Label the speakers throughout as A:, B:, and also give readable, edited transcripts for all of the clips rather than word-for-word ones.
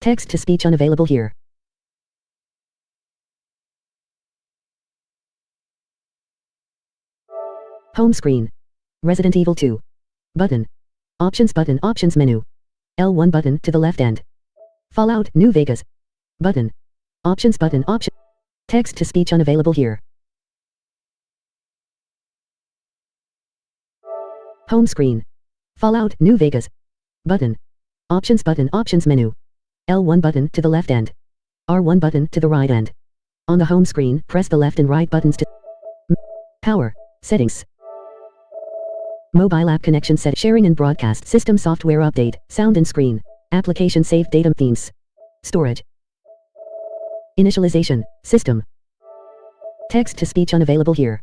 A: Text-to-speech unavailable here. Home screen. Resident Evil 2. Button. Options button. Options menu. L1 button to the left and Fallout New Vegas. Button. Options button. Option. Text-to-speech unavailable here. Home screen. Fallout New Vegas. Button. Options button. Options menu. L1 button to the left and R1 button to the right and on the home screen, press the left and right buttons to power, settings, mobile app connection set, sharing and broadcast, system software update, sound and screen, application saved data, themes, storage, initialization, system, text-to-speech unavailable here.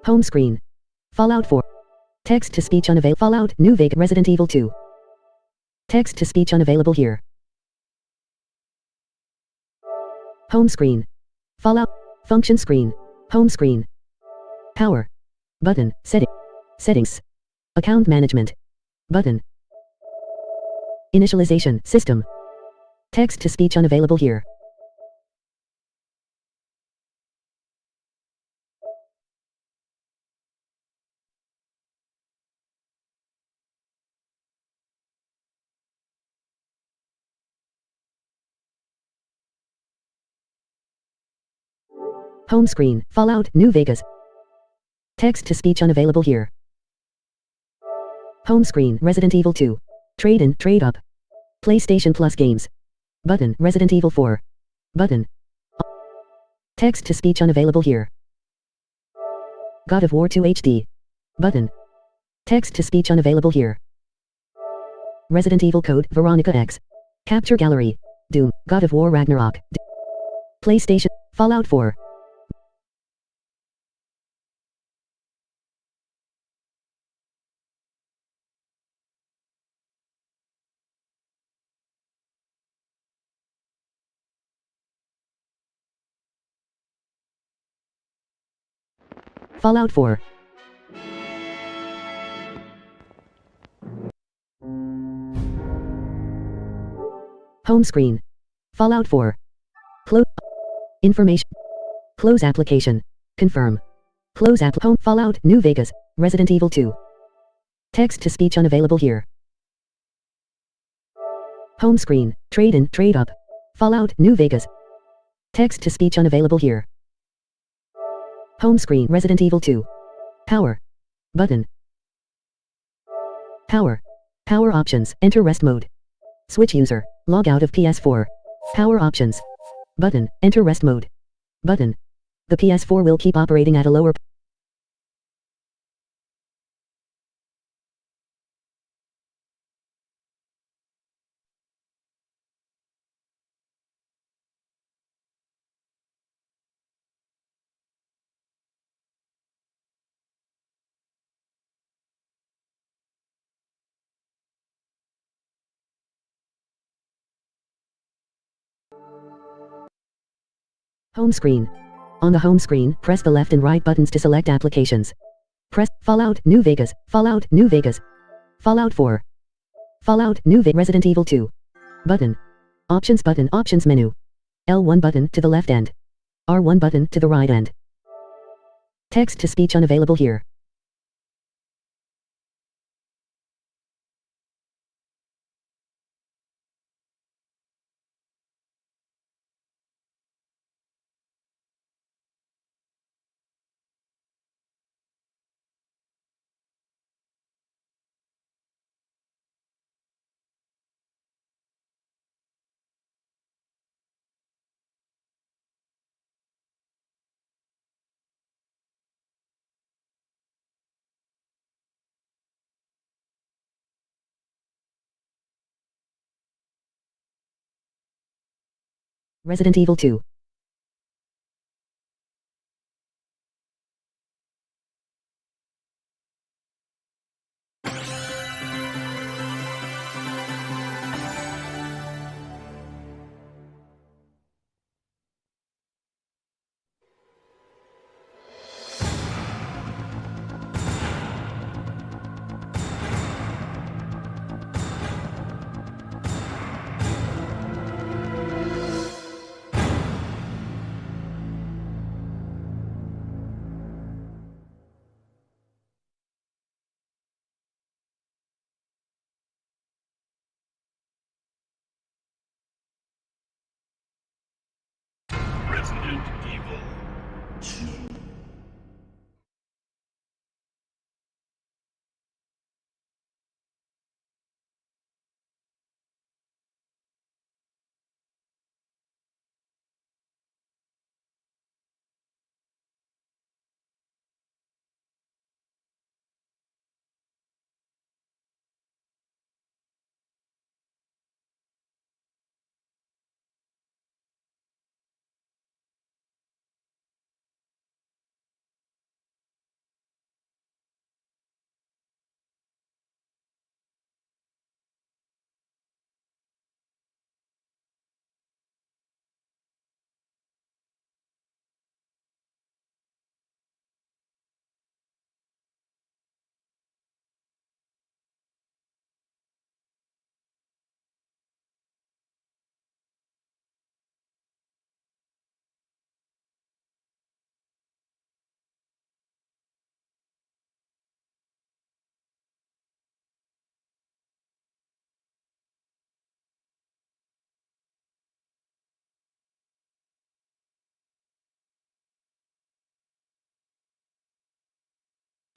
A: Home screen. Fallout 4. Text-to-speech unavailable. Fallout New Vegas. Resident Evil 2. Text-to-speech unavailable here. Home screen. Fallout. Function screen. Home screen. Power. Button. Settings. Account management. Button. Initialization. System. Text-to-speech unavailable here. Home screen. Fallout New Vegas. Text-to-speech unavailable here. Home screen. Resident Evil 2. Trade in, trade up. PlayStation Plus games. Button. Resident Evil 4. Button. Text-to-speech unavailable here. God of War 2 HD. Button. Text-to-speech unavailable here. Resident Evil Code Veronica X. Capture Gallery. Doom. God of War Ragnarok. PlayStation. Fallout 4. Fallout 4. Home screen. Fallout 4. Close. Information. Close application. Confirm. Close app. Home. Fallout New Vegas. Resident Evil 2. Text-to-speech unavailable here. Home screen. Trade in, trade up. Fallout New Vegas. Text-to-speech unavailable here. Home screen. Resident Evil 2. Power. Button. Power. Power options. Enter rest mode. Switch user. Log out of PS4. Power options. Button. Enter rest mode. Button. The PS4 will keep operating at a lower home screen. On the home screen, press the left and right buttons to select applications. Press Fallout New Vegas, Fallout New Vegas, Fallout 4, Fallout New Vegas, Resident Evil 2. Button. Options button, options menu. L1 button to the left and R1 button to the right and text-to-speech unavailable here. Resident Evil 2.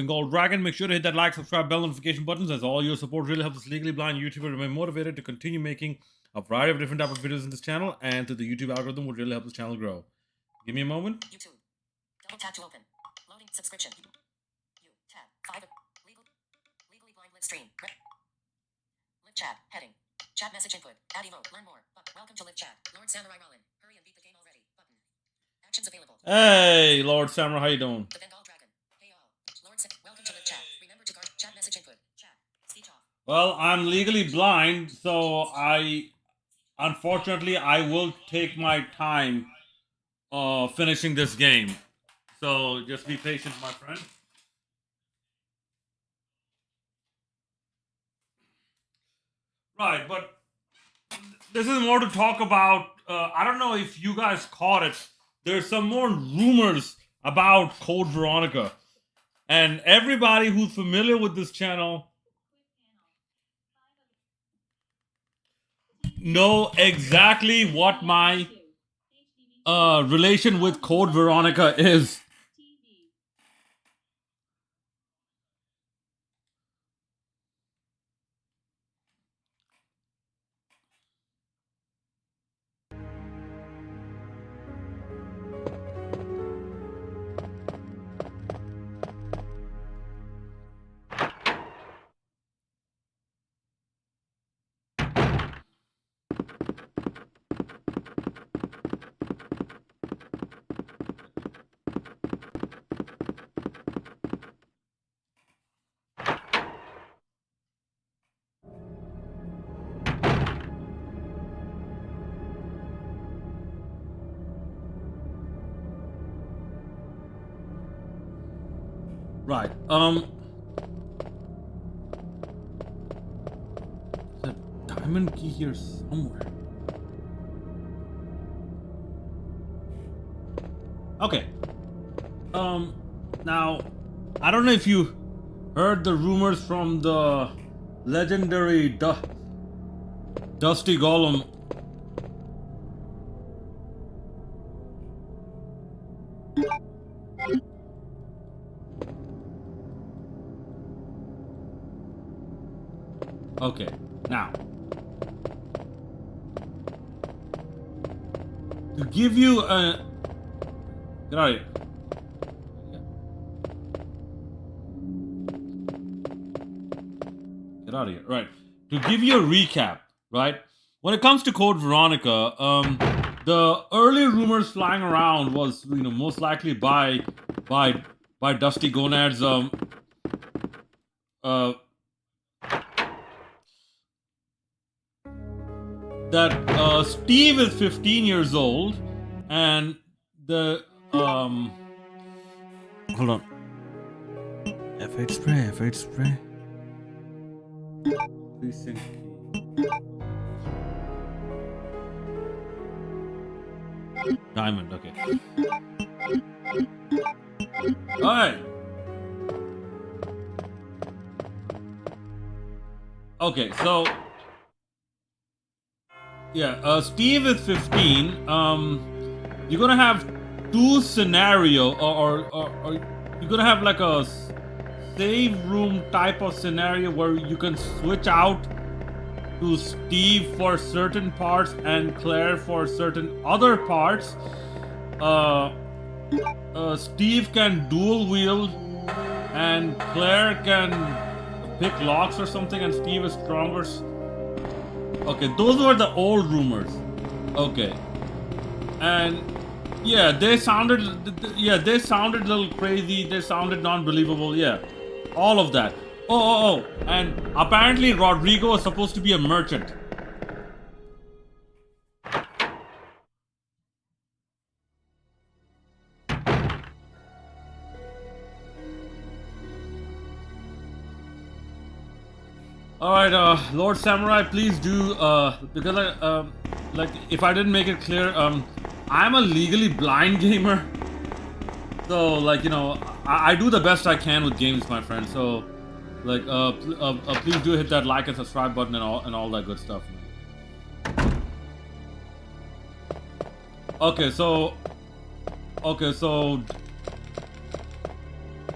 B: Gold Dragon. Make sure to hit that like, subscribe, bell notification buttons, as all your support really helps us Legally Blind YouTuber remain motivated to continue making a variety of different type of videos in this channel, and to the YouTube algorithm would really help this channel grow. Give me a moment.
A: YouTube. Double tap to open. Loading subscription. You tab 5. Legally Blind Livestream. Live chat heading. Chat message input. Add emote. Learn more. Welcome to Live Chat. Lord Samurai Rollin. Hurry and beat the game already. Button. Actions available.
B: Hey, Lord Samurai, how you doing?
A: The Bengal Dragon. Hey all. Welcome to Live Chat. Remember to guard chat message input. Chat. Speech off.
B: Well, I'm legally blind, so unfortunately, I will take my time finishing this game. So just be patient, my friend. Right, but this is more to talk about. I don't know if you guys caught it. There's some more rumors about Code Veronica. And everybody who's familiar with this channel know exactly what my relation with Code Veronica is. Right. There's a diamond key here somewhere. Okay. Now, I don't know if you heard the rumors from the legendary Dusty Golem. Okay, now, to give you a... Get out of here. Get out of here. Right. To give you a recap, right? When it comes to Code Veronica, the early rumors flying around was, most likely by Dusty Gonad's that Steve is 15 years old, and the hold on. F8 spray, F8 spray. Precinct key. Diamond, okay. Alright. Okay, so yeah, Steve is 15. You're gonna have two scenario, or you're gonna have like a save room type of scenario where you can switch out to Steve for certain parts and Claire for certain other parts. Steve can dual wield and Claire can pick locks or something, and Steve is stronger. Okay, those were the old rumors. Okay, and yeah, they sounded a little crazy. They sounded non-believable. Yeah, all of that. Oh, and apparently Rodrigo is supposed to be a merchant. Alright, Lord Samurai, please do, because like, if I didn't make it clear, I'm a legally blind gamer. So, like, I do the best I can with games, my friend. So, like, please do hit that like and subscribe button and all that good stuff. Okay, so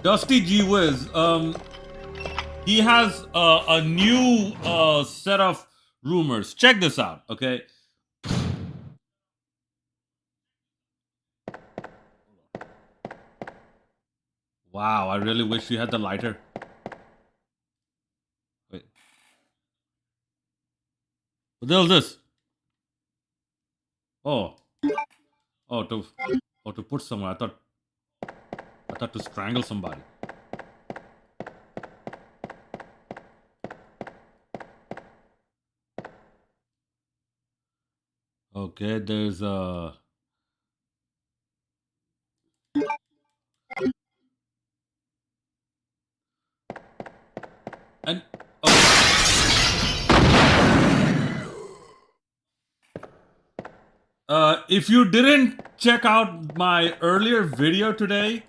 B: Dusty G Wiz, he has a new set of rumors. Check this out, okay? Wow, I really wish you had the lighter. Wait. What the hell is this? Oh. Oh, to put somewhere. I thought to strangle somebody. Okay, there's a and if you didn't check out my earlier video today,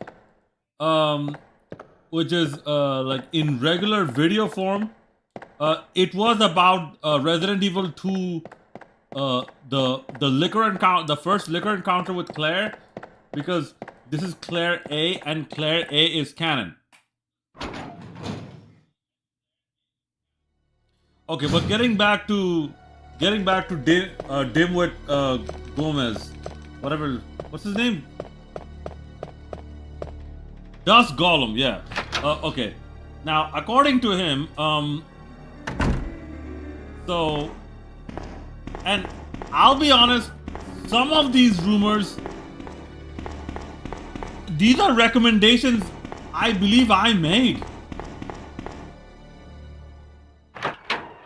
B: which is like in regular video form, it was about Resident Evil 2, the liquor encounter, the first liquor encounter with Claire, because this is Claire A, and Claire A is canon. Okay, but getting back to Dimwit Gomez, whatever, what's his name? Dust Gollum, yeah. Okay, now according to him, so, and I'll be honest, some of these rumors, these are recommendations I believe I made.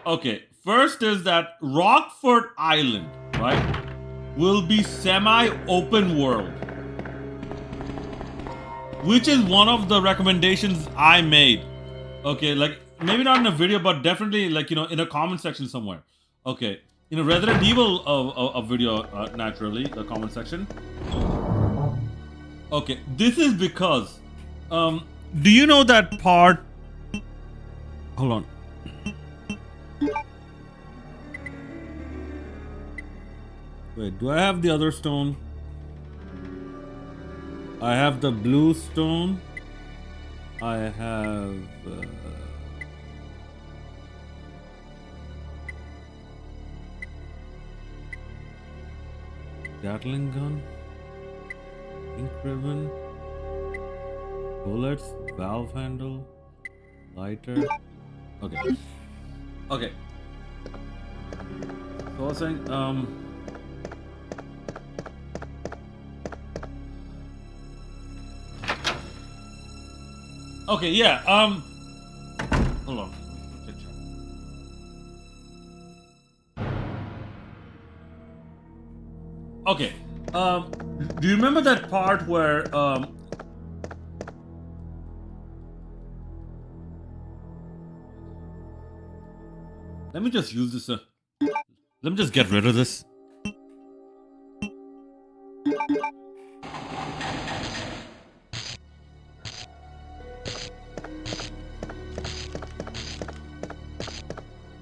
B: Okay, first is that Rockford Island, right, will be semi-open world, which is one of the recommendations I made. Okay, like maybe not in a video, but definitely like, you know, in a comment section somewhere. Okay, in a Resident Evil a video, naturally, the comment section. Okay, this is because, do you know that part? Hold on. Wait, do I have the other stone? I have the blue stone. I have... Gatling gun. Ink ribbon. Bullets. Valve handle. Lighter. Okay. Okay. So I was saying, okay, yeah, hold on. Okay, do you remember that part where, let me just use this, let me just get rid of this.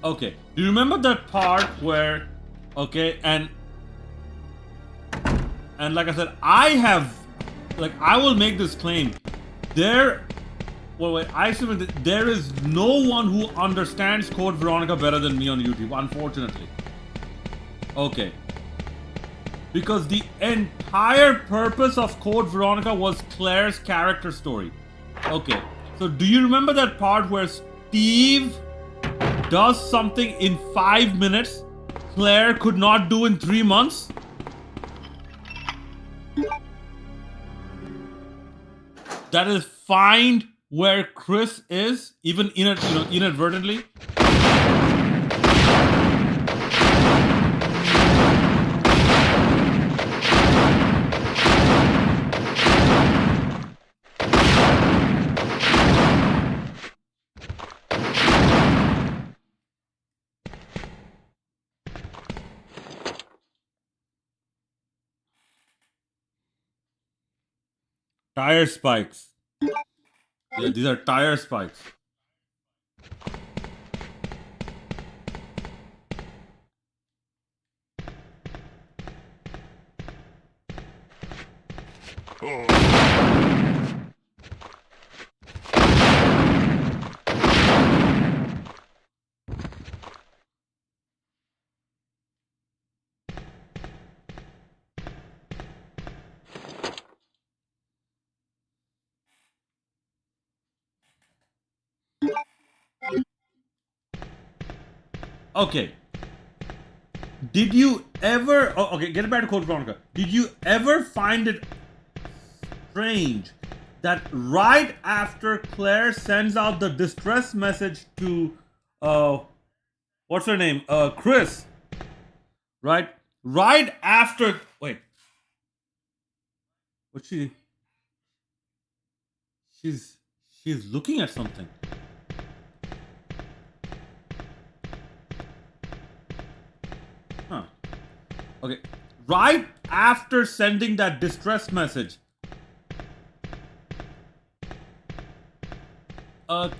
B: Okay, do you remember that part where, okay, and like I said, I will make this claim. I assume that there is no one who understands Code Veronica better than me on YouTube, unfortunately. Okay. Because the entire purpose of Code Veronica was Claire's character story. Okay, so do you remember that part where Steve does something in 5 minutes Claire could not do in 3 months? That is find where Chris is, even inadvertently. Tire spikes. Yeah, these are tire spikes. Okay. Did you ever... Oh, okay, get back to Code Veronica. Did you ever find it strange that right after Claire sends out the distress message to... what's her name? Chris. Right? Right after... Wait. What's she... She's looking at something. Huh. Okay. Right after sending that distress message,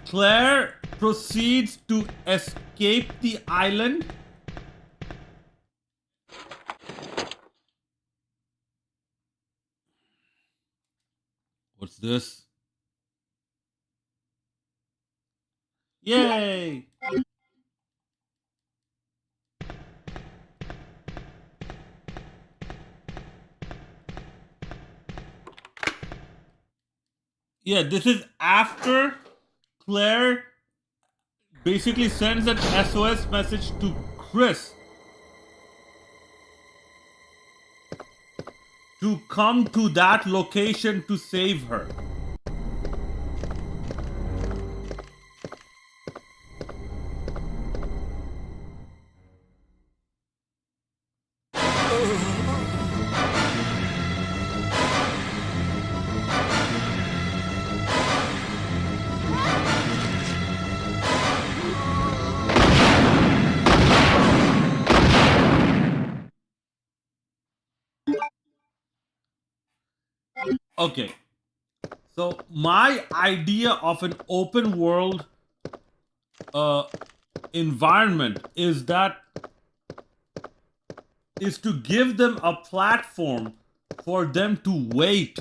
B: Claire proceeds to escape the island. What's this? Yay! Yeah, this is after Claire basically sends an SOS message to Chris to come to that location to save her. Okay. So my idea of an open world environment is to give them a platform for them to wait,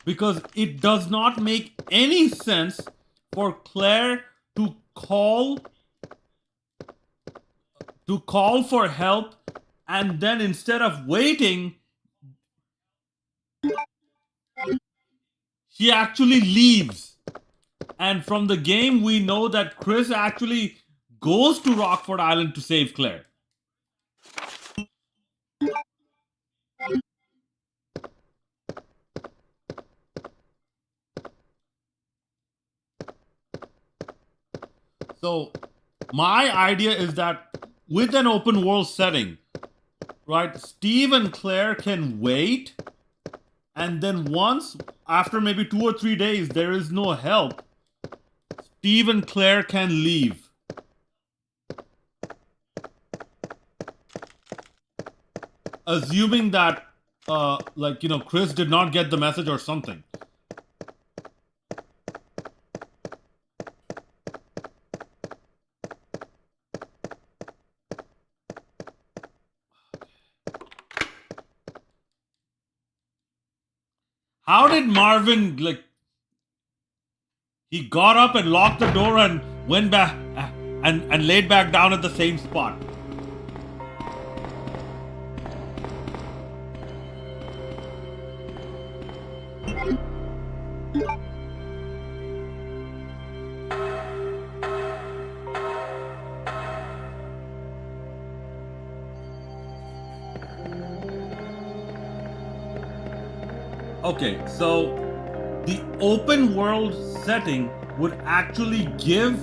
B: because it does not make any sense for Claire to call for help, and then instead of waiting, she actually leaves. And from the game, we know that Chris actually goes to Rockford Island to save Claire. So, my idea is that with an open world setting, right, Steve and Claire can wait, and then once, after maybe 2 or 3 days, there is no help, Steve and Claire can leave. Assuming that, Chris did not get the message or something. How did Marvin, he got up and locked the door and went back and laid back down at the same spot? Okay, so the open world setting would actually give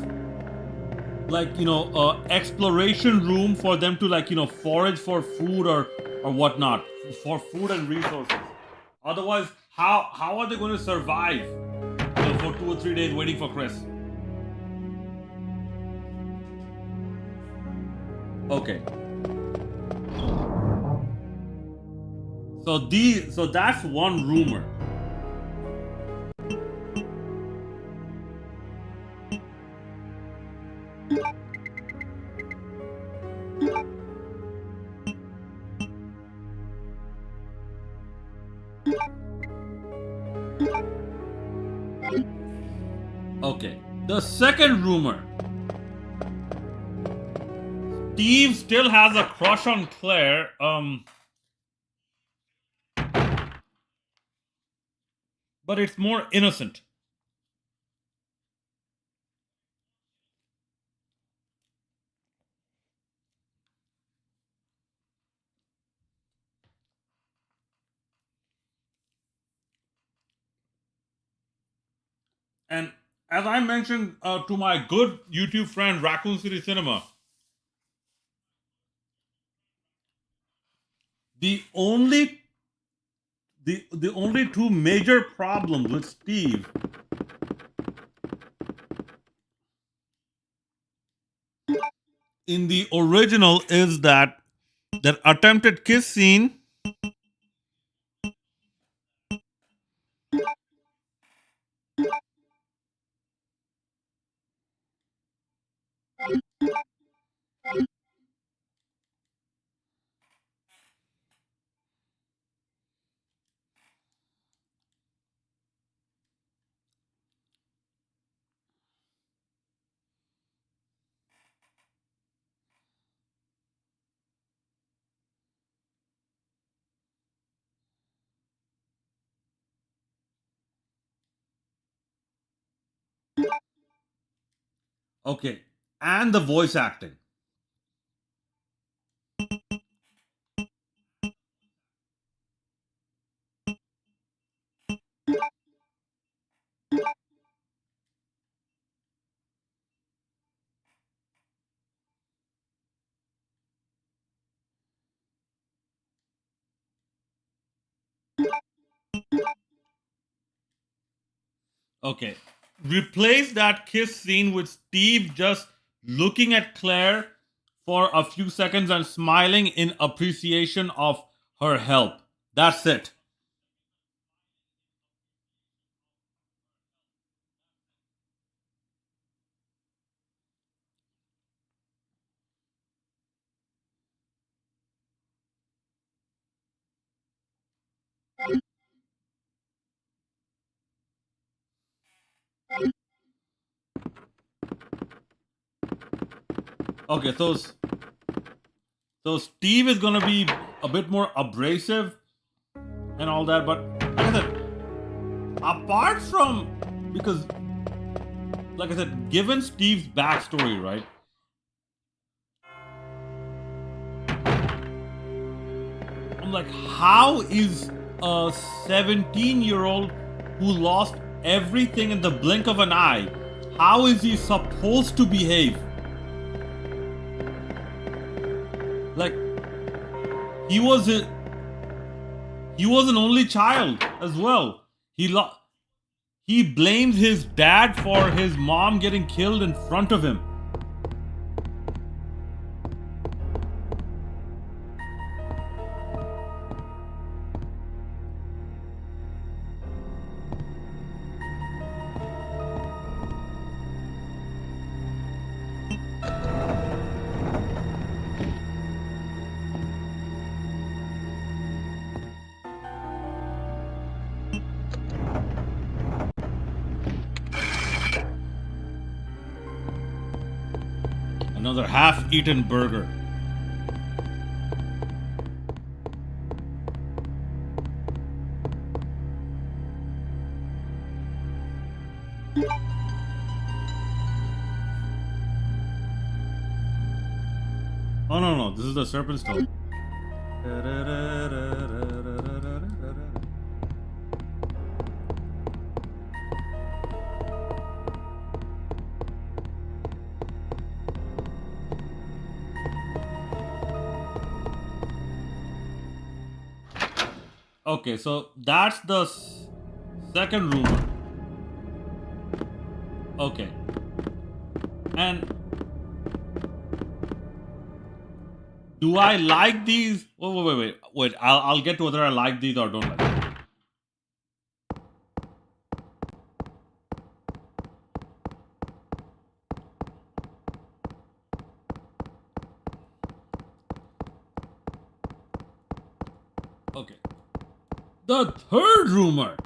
B: exploration room for them to forage for food or whatnot, for food and resources. Otherwise, how are they going to survive for 2 or 3 days waiting for Chris? Okay. So that's one rumor. Okay. The second rumor. Steve still has a crush on Claire. But it's more innocent. And as I mentioned to my good YouTube friend Raccoon City Cinema, the only the only two major problems with Steve in the original is that attempted kiss scene. Okay, and the voice acting. Okay. Replace that kiss scene with Steve just looking at Claire for a few seconds and smiling in appreciation of her help. That's it. Okay, so Steve is gonna be a bit more abrasive and all that, but like I said, apart from because like I said, given Steve's backstory, right? I'm like, how is a 17-year-old who lost everything in the blink of an eye, how is he supposed to behave? Like, he was an only child as well. He blames his dad for his mom getting killed in front of him. Another half-eaten burger. Oh no, this is the serpent stone. Okay, so that's the second rumor. Okay. And do I like these? Wait. I'll get to whether I like these or don't like them. Okay. The third rumor.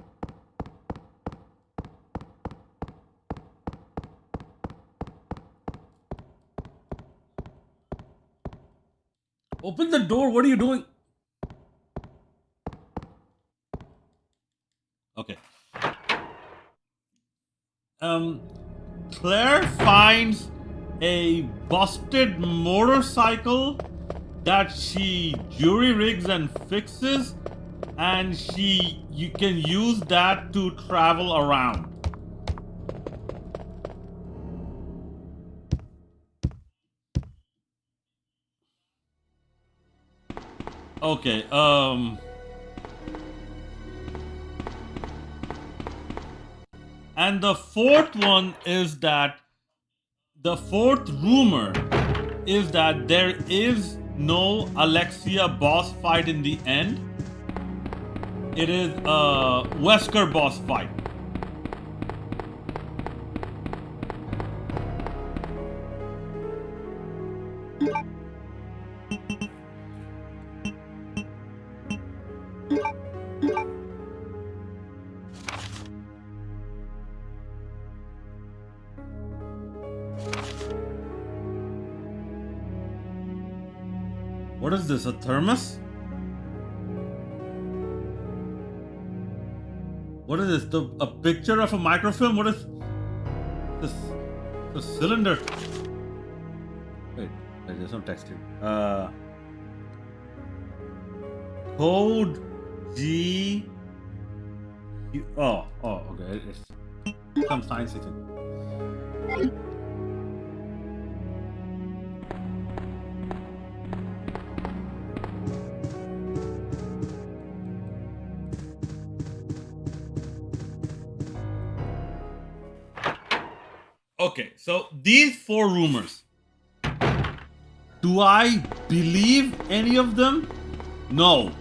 B: Open the door. What are you doing? Okay. Claire finds a busted motorcycle that she jury rigs and fixes, and you can use that to travel around. Okay. And the fourth one is that the fourth rumor is that there is no Alexia boss fight in the end. It is a Wesker boss fight. What is this? A thermos? What is this? A picture of a microfilm? What is this? The cylinder. Wait, there's no text here. Code G. Oh, okay. It's some science thing. Okay, so these 4 rumors. Do I believe any of them? No.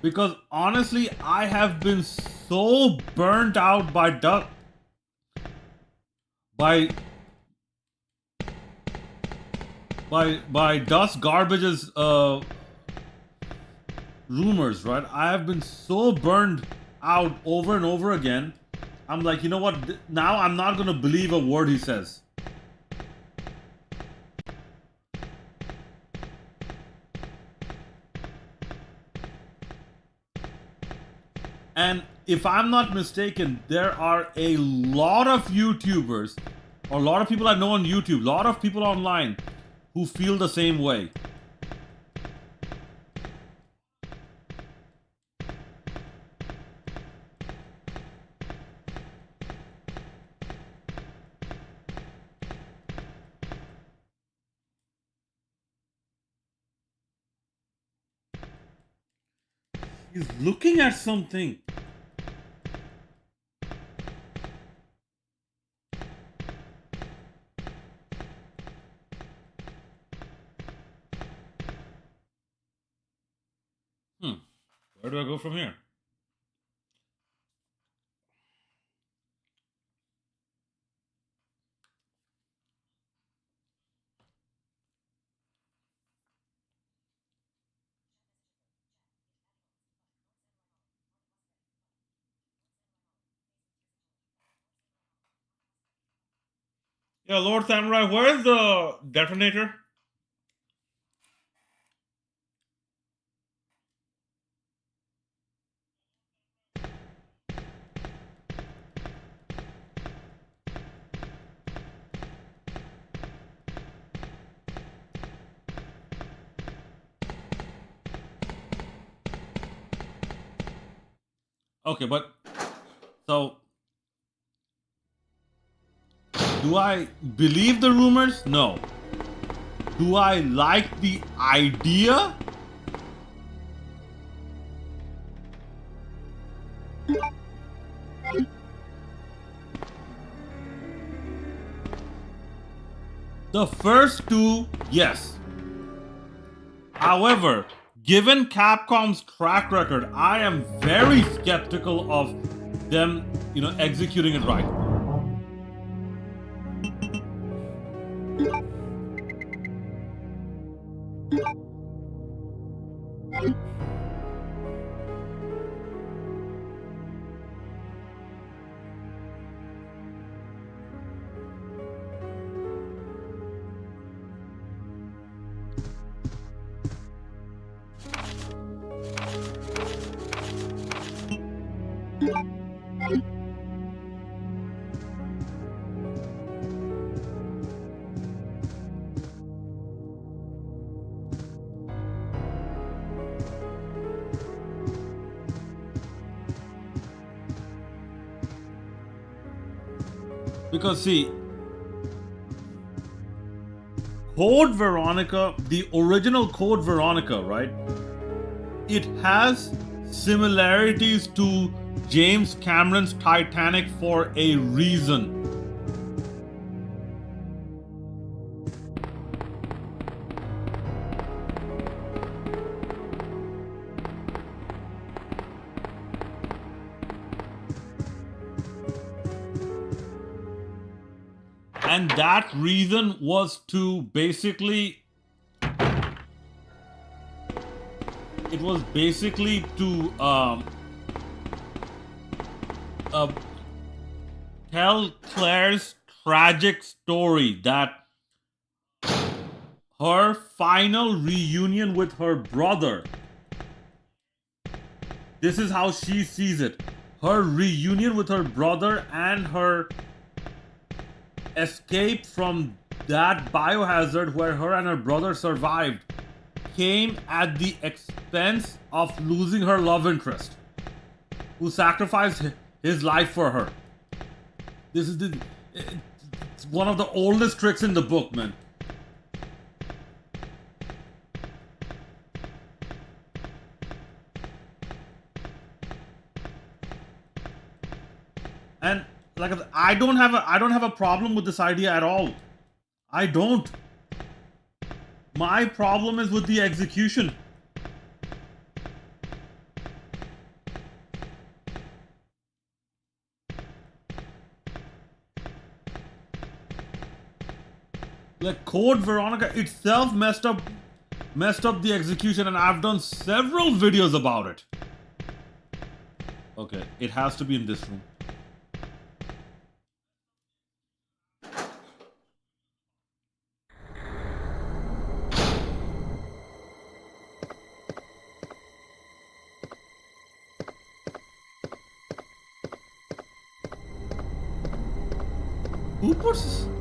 B: Because honestly, I have been so burnt out by Dust Garbage's rumors, right? I have been so burned out over and over again. I'm like, you know what? Now I'm not gonna believe a word he says. And if I'm not mistaken, there are a lot of YouTubers, or a lot of people I know on YouTube, a lot of people online who feel the same way. He's looking at something. Where do I go from here? Yeah, Lord Samurai, where's the detonator? Okay, but so do I believe the rumors? No. Do I like the idea? The first 2, yes. However, given Capcom's track record, I am very skeptical of them, executing it right. Because see, Code Veronica, the original Code Veronica, right? It has similarities to James Cameron's Titanic for a reason. And that reason was to basically, it was basically to tell Claire's tragic story, that her final reunion with her brother, this is how she sees it. Her reunion with her brother and her escape from that biohazard where her and her brother survived came at the expense of losing her love interest, who sacrificed his life for her. This is it's one of the oldest tricks in the book, man. And like I don't have a problem with this idea at all. I don't. My problem is with the execution. Like Code Veronica itself messed up the execution, and I've done several videos about it. Okay, it has to be in this room.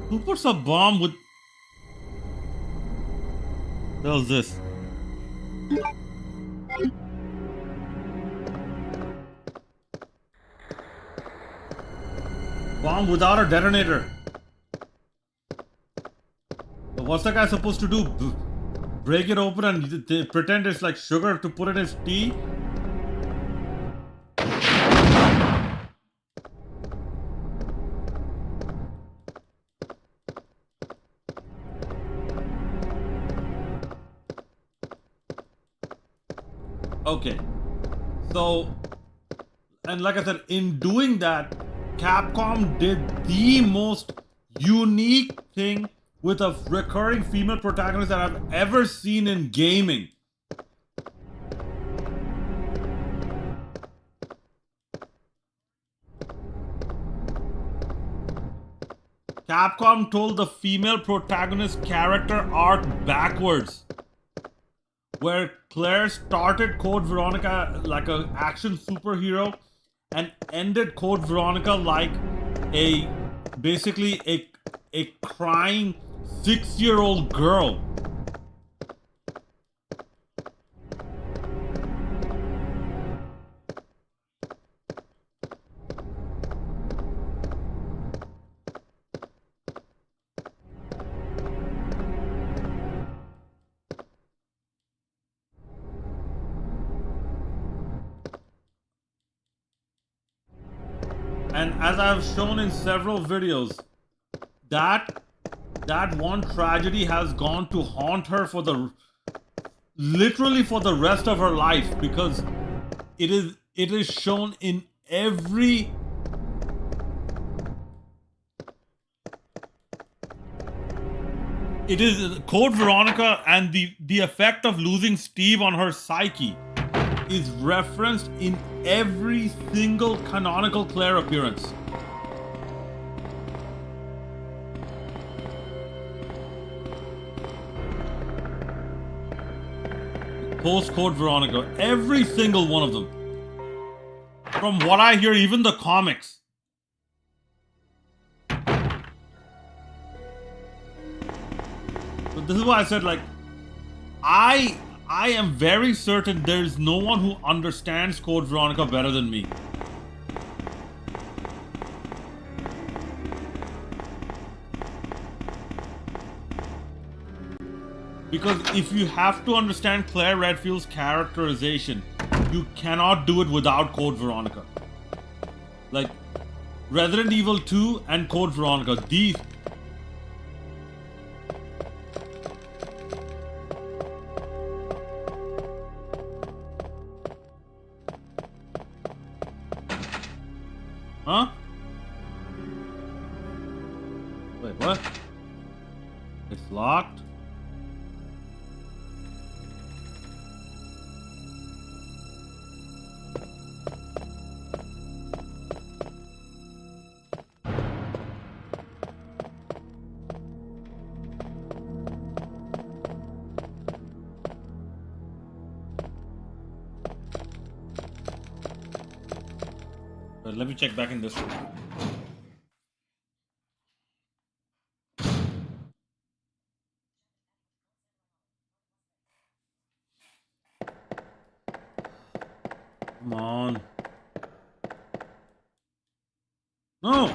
B: Who puts a bomb with... What was this? Bomb without a detonator. But what's that guy supposed to do? Break it open and pretend it's like sugar to put in his tea? Okay, so, and like I said, in doing that, Capcom did the most unique thing with a recurring female protagonist that I've ever seen in gaming. Capcom told the female protagonist character arc backwards, where Claire started Code Veronica like an action superhero and ended Code Veronica like basically a crying 6-year-old girl. And as I've shown in several videos, that one tragedy has gone to haunt her for literally for the rest of her life, because it is shown in every Code Veronica, and the effect of losing Steve on her psyche is referenced in every single canonical Claire appearance. Post Code Veronica, every single one of them. From what I hear, even the comics. But this is why I said, like, I am very certain there's no one who understands Code Veronica better than me. Because if you have to understand Claire Redfield's characterization, you cannot do it without Code Veronica. Like, Resident Evil 2 and Code Veronica, these... Huh? Wait, what? It's locked? Let me check back in this room. Come on. No!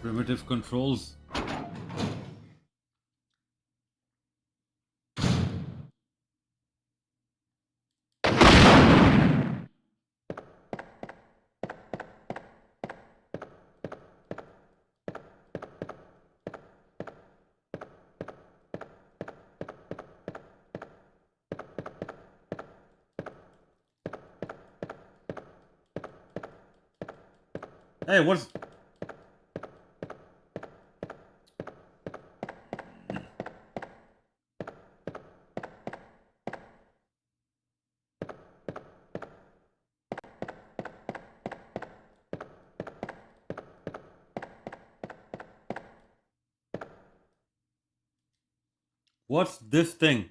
B: Primitive controls. Hey, what's... What's this thing?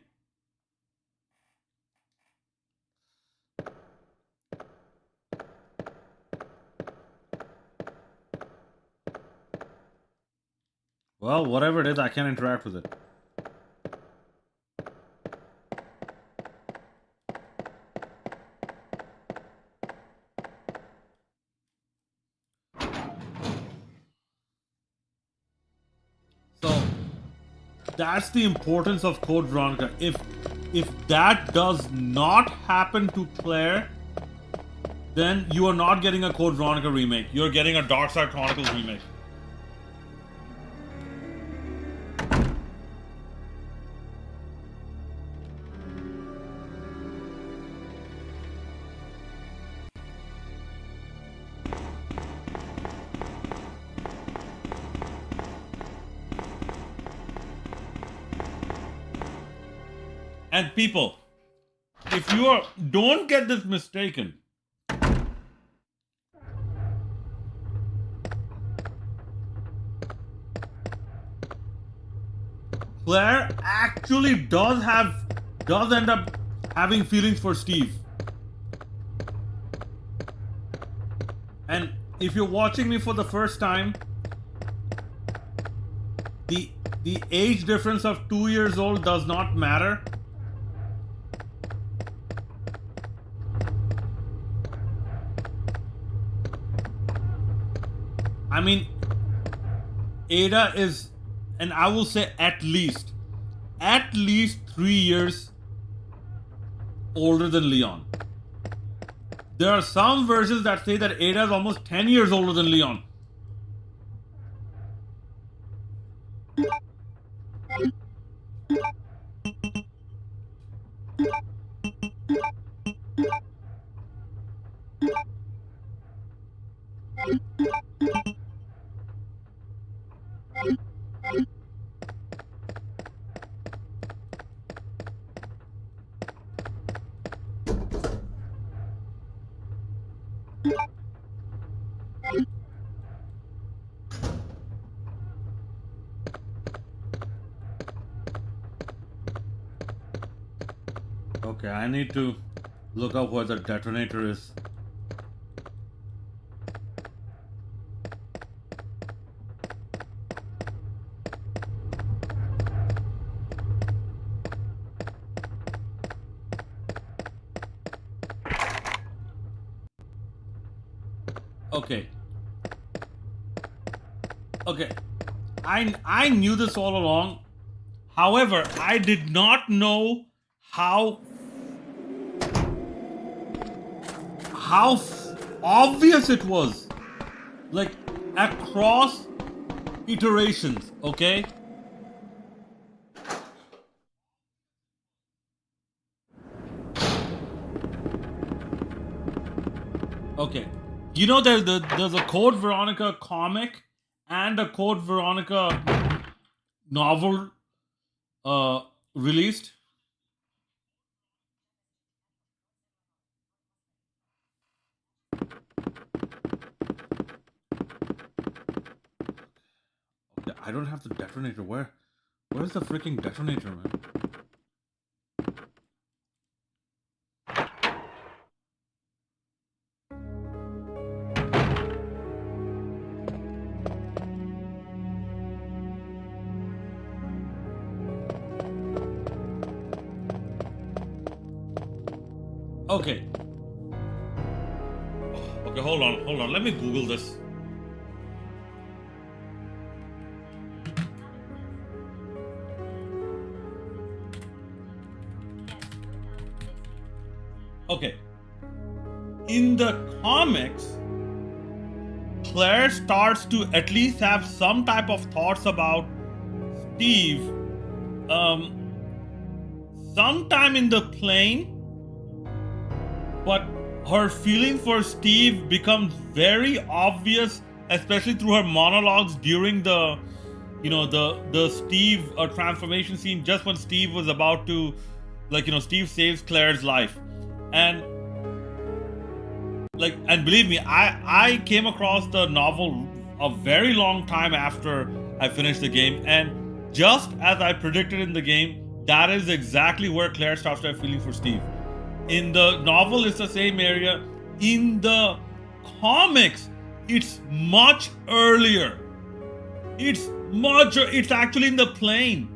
B: Well, whatever it is, I can't interact with it. So, that's the importance of Code Veronica. If that does not happen to Claire, then you are not getting a Code Veronica remake. You're getting a Dark Side Chronicles remake. And people, if you are, don't get this mistaken. Claire actually does end up having feelings for Steve. And if you're watching me for the first time, the age difference of 2 years old does not matter. I mean, Ada is, and I will say at least 3 years older than Leon. There are some versions that say that Ada is almost 10 years older than Leon. Okay, I need to look up where the detonator is. Okay. Okay. I knew this all along. However, I did not know how obvious it was. Like across iterations, okay? Okay. You know there's a Code Veronica comic and a Code Veronica novel released. Okay, I don't have the detonator. Where's the freaking detonator, man? Okay. Okay, hold on. Let me Google this. Okay. In the comics, Claire starts to at least have some type of thoughts about Steve sometime in the plane, but her feeling for Steve becomes very obvious, especially through her monologues during the Steve transformation scene, just when Steve was about to, Steve saves Claire's life. And believe me, I came across the novel a very long time after I finished the game, and just as I predicted in the game, that is exactly where Claire starts to have feeling for Steve. In the novel, it's the same area. In the comics, it's much earlier. It's actually in the plane.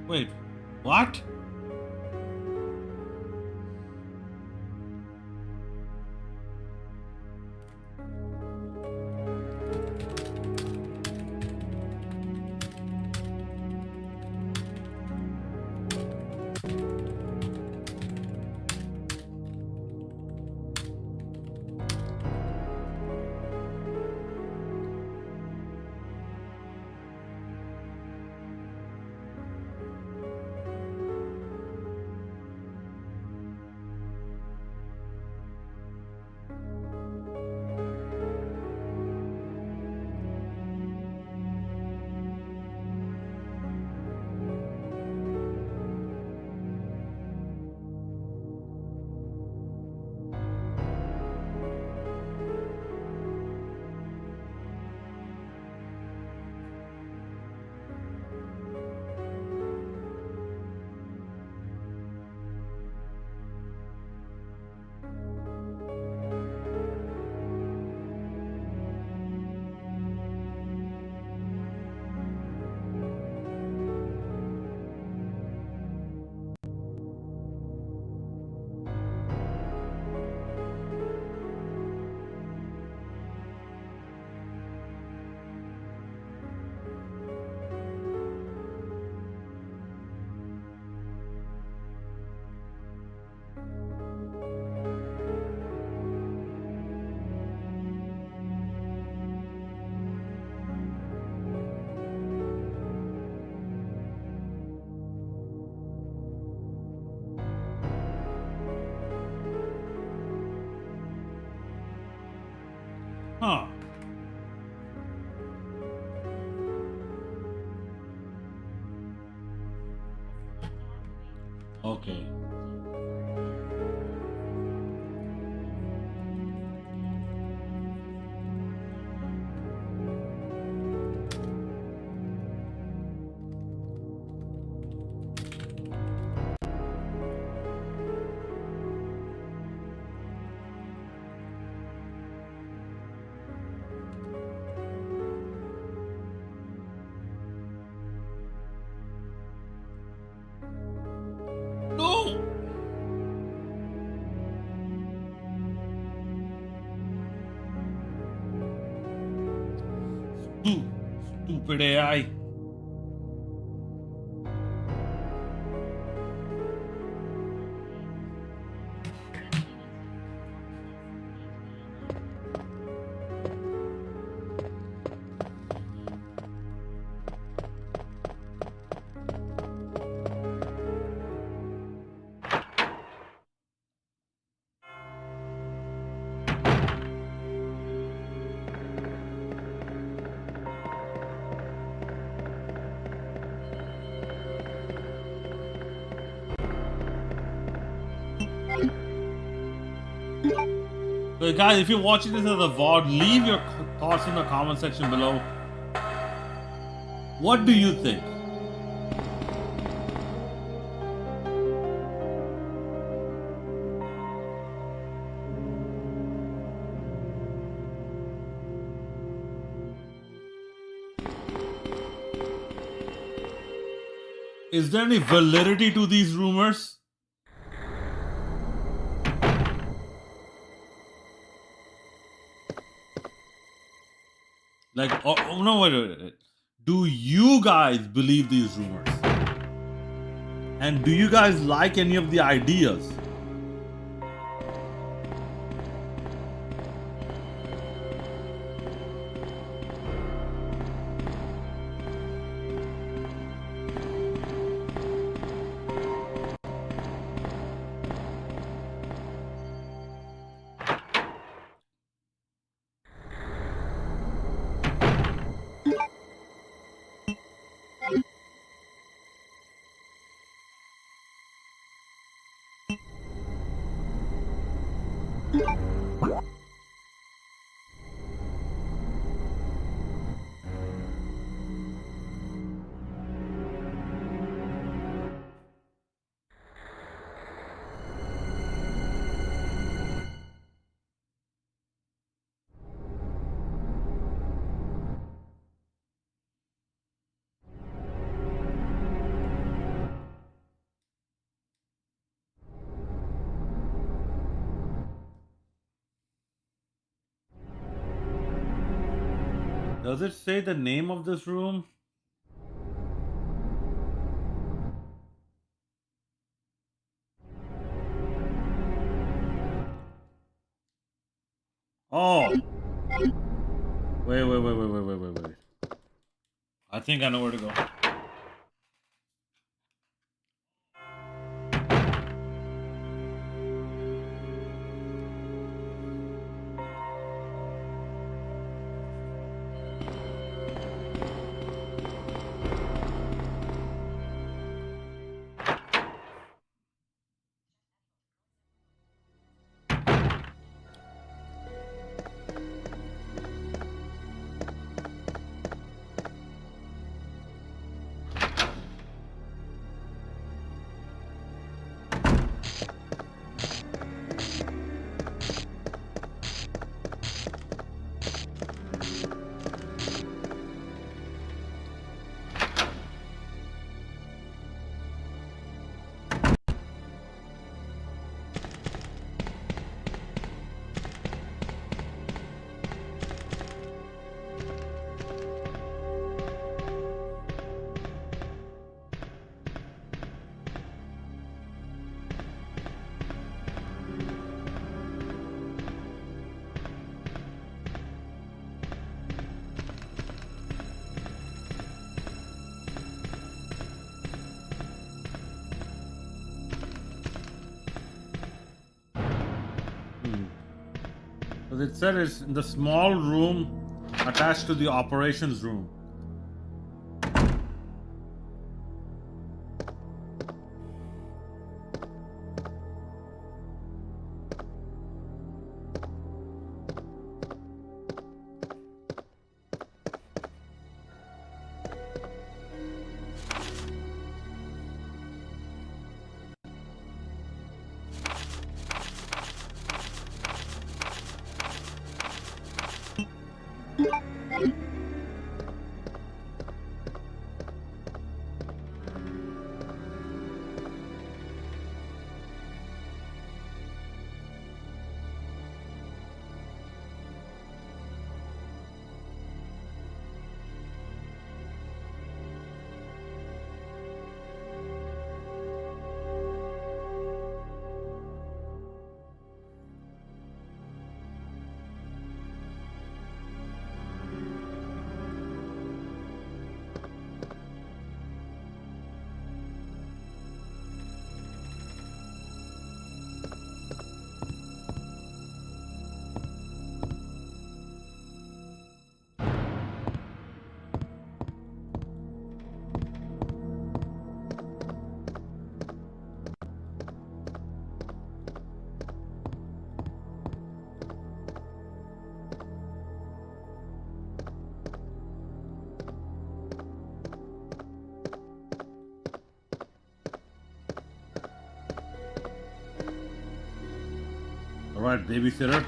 B: Wait, what? Okay. No! Stupid AI. So guys, if you're watching this as a VOD, leave your thoughts in the comment section below. What do you think? Is there any validity to these rumors? Like, oh no, wait. Do you guys believe these rumors? And do you guys like any of the ideas? Does it say the name of this room? Oh. Wait. I think I know where to go. Because it said it's in the small room attached to the operations room. All right, babysitter.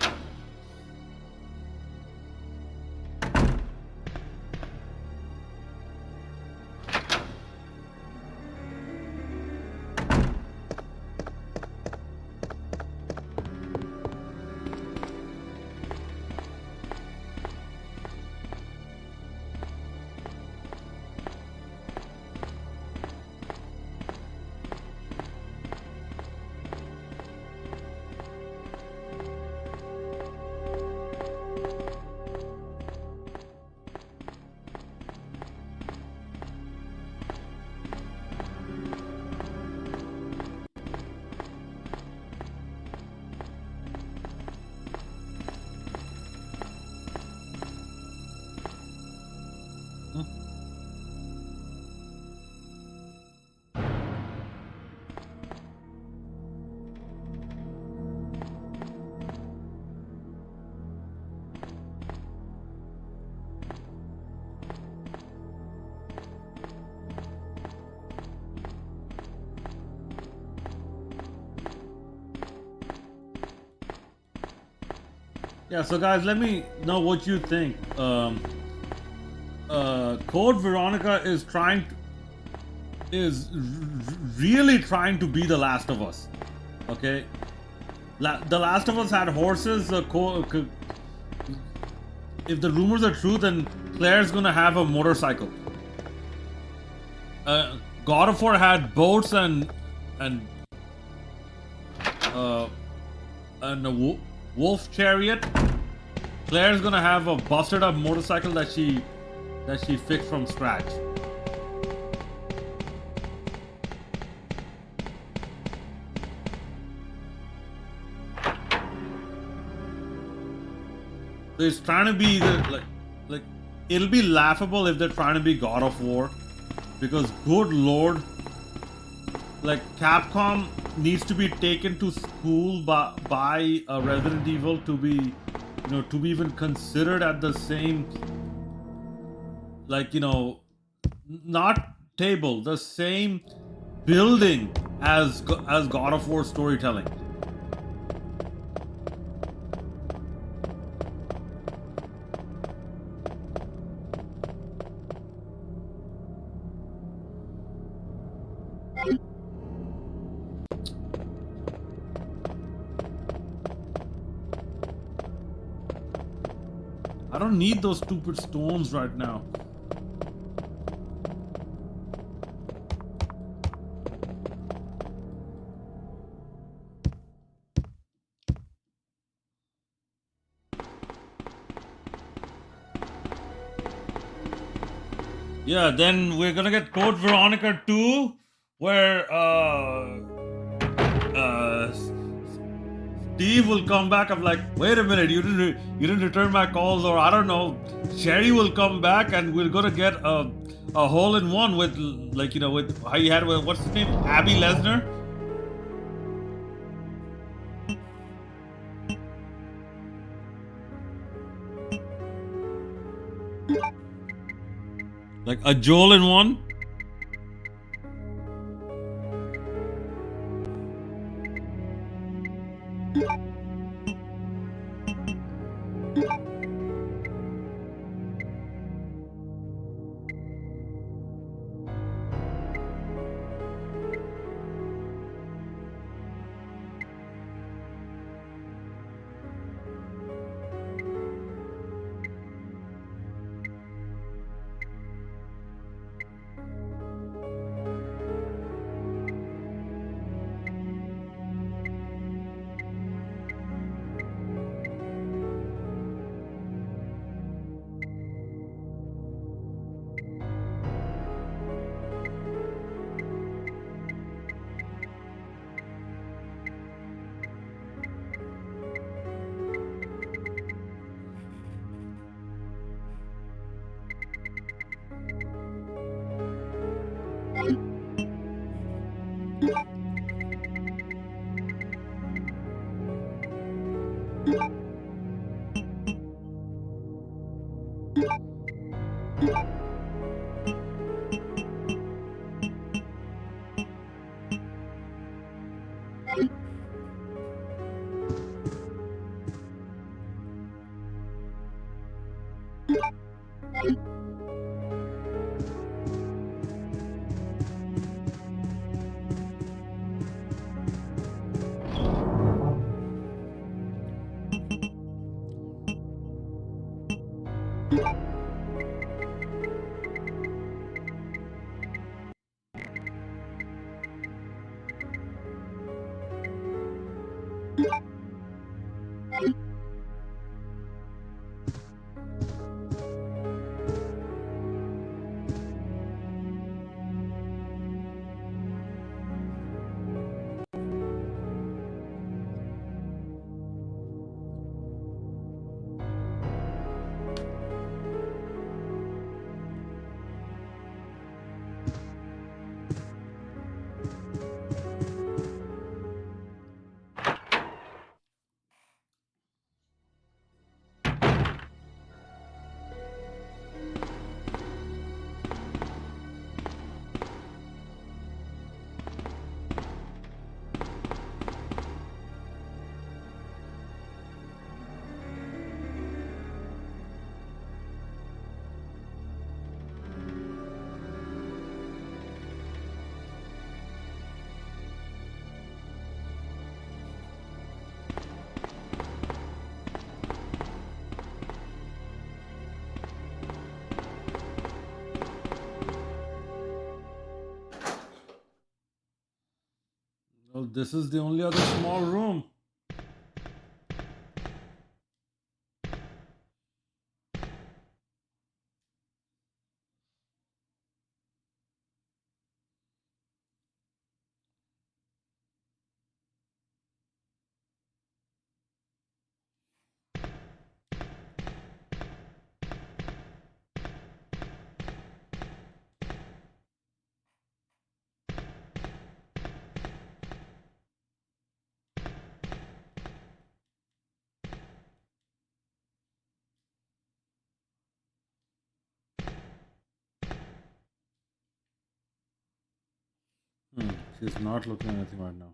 B: Yeah, so guys, let me know what you think. Code Veronica is really trying to be The Last of Us. Okay, The Last of Us had horses. If the rumors are true, then Claire's gonna have a motorcycle. God of War had boats and a wolf chariot. Claire's gonna have a busted up motorcycle that she fixed from scratch. So it's trying to be like it'll be laughable if they're trying to be God of War, because good lord, like Capcom needs to be taken to school by Resident Evil to be, to be even considered at the same, not table, the same building as God of War storytelling. I don't need those stupid stones right now. Yeah, then we're gonna get Code Veronica 2, where Steve will come back. I'm like, wait a minute, you didn't return my calls, or I don't know. Sherry will come back, and we're gonna get a hole-in-one with, with how you had with, what's his name, Abby Lesnar. Like a Joel in one. Well, this is the only other small room. She's not looking at anything right now.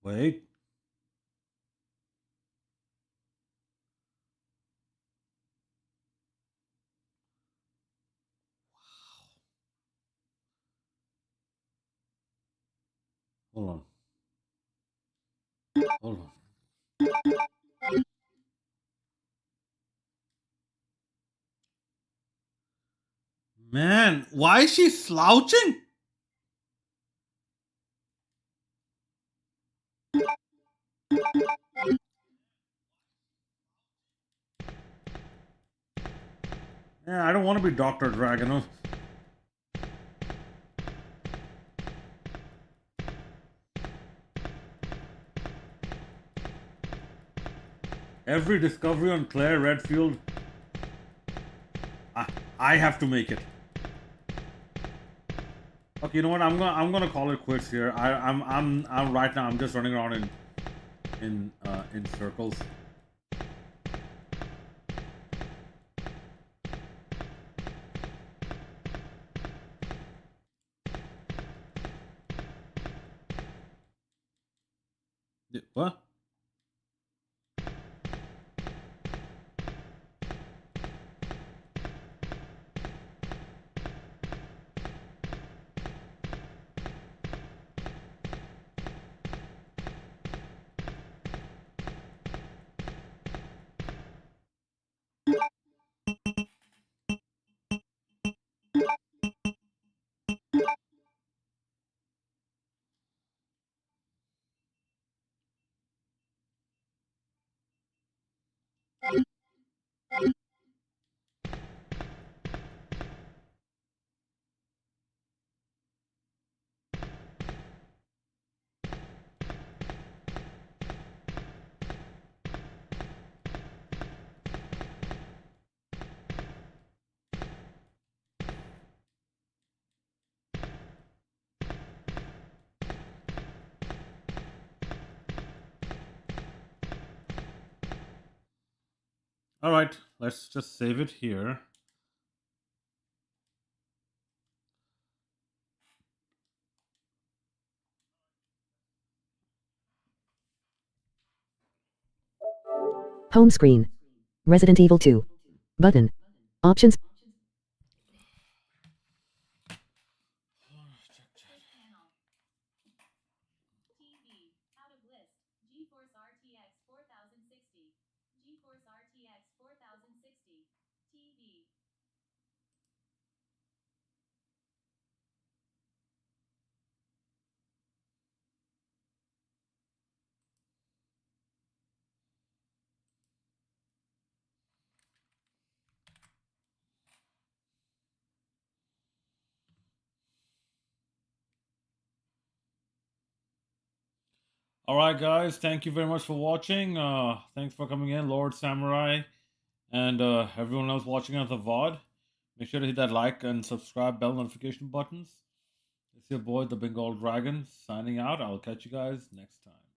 B: Wait. Hold on. Hold on. Man, why is she slouching? Yeah, I don't want to be Dr. Dragon. Every discovery on Claire Redfield, I have to make it. Okay, you know what? I'm gonna call it quits here. I'm right now. I'm just running around in circles. What? All right, let's just save it here.
A: Home screen. Resident Evil 2. Button. Options.
C: TV. Out of list. GeForce RTX 4060. GeForce RTX 4060. TV.
B: All right, guys. Thank you very much for watching. Thanks for coming in, Lord Samurai, and everyone else watching on the VOD. Make sure to hit that like and subscribe bell notification buttons. It's your boy, the Bengal Dragon, signing out. I'll catch you guys next time.